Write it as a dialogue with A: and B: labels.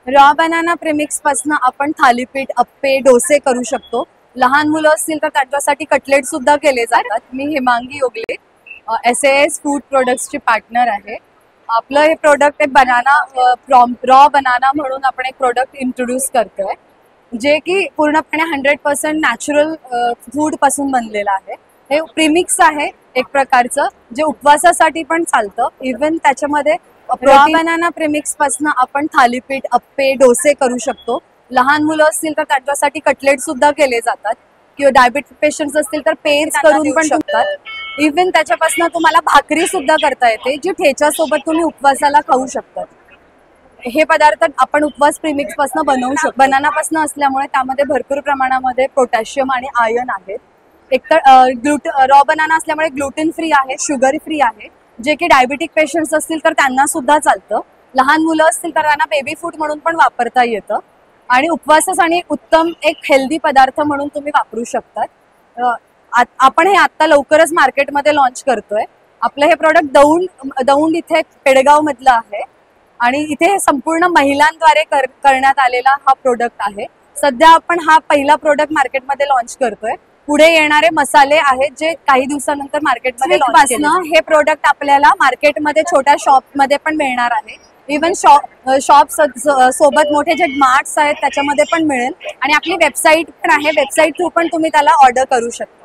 A: Raw banana premix पासून आपण थालीपीठ, अप्पे, डोसे करू शकतो. लहान मुलं असतील तर त्यांच्यासाठी कटलेट सुद्धा केले जातात. मी हिमांगी योगले, SAS फूड प्रोडक्ट्सची पार्टनर आहे. आपलं हे प्रोडक्ट आहे बनाना रॉ बनाना म्हणून आपण एक प्रोडक्ट इंट्रोड्यूस करतोय, जे की पूर्णपणे 100% नॅचरल फूड पासून बनलेलं आहे. हे प्रीमिक्स आहे एक प्रकारचं, जे उपवासासाठी पण चालतं. इव्हन त्याच्यामध्ये रॉ बनाना प्रेमिक्स पासून आपण थालीपीठ, अप्पे, डोसे करू शकतो. लहान मुलं असतील तर त्यांच्यासाठी कटलेट सुद्धा केले जातात, किंवा डायबिटीज पेशंट्स असतील तर पेज करून पण शकतात. इव्हन त्याच्यापासून तुम्हाला भाकरी सुद्धा करता येते, जी ठेच्यासोबत तुम्ही उपवासाला खाऊ शकतात. हे पदार्थ आपण उपवास प्रीमिक्स पासून बनवू शकतो. बनानापासून असल्यामुळे त्यामध्ये भरपूर प्रमाणामध्ये पोटॅशियम आणि आयर्न आहेत. एकतर रॉ बनाना असल्यामुळे ग्लुटेन फ्री आहे, शुगर फ्री आहे, जे की डायबिटिक पेशंट्स असतील तर त्यांना सुद्धा चालतं. लहान मुलं असतील तर त्यांना बेबी फूड म्हणून पण वापरता येतं, आणि उपवासासाठी उत्तम एक हेल्दी पदार्थ म्हणून तुम्ही वापरू शकतात. आपण हे आता लवकरच मार्केटमध्ये लॉन्च करतोय. आपलं हे प्रोडक्ट दौंड इथे पेडगाव मधलं आहे, आणि इथे संपूर्ण महिलांद्वारे करण्यात आलेला हा प्रोडक्ट आहे. सध्या आपण हा पहिला प्रोडक्ट मार्केटमध्ये लॉन्च करतोय. पुढे येणारे मसाले आहेत जे काही दिवसानंतर मार्केटमध्ये लॉन्च केले. हे प्रोडक्ट आपल्याला मार्केटमध्ये छोट्या शॉपमध्ये पण मिळणार आहे. इव्हन शॉप सोबत मोठे जे मार्ट्स आहेत त्याच्यामध्ये पण मिळेल, आणि आपली वेबसाईट पण आहे. वेबसाईट थ्रू पण तुम्ही त्याला ऑर्डर करू शकता.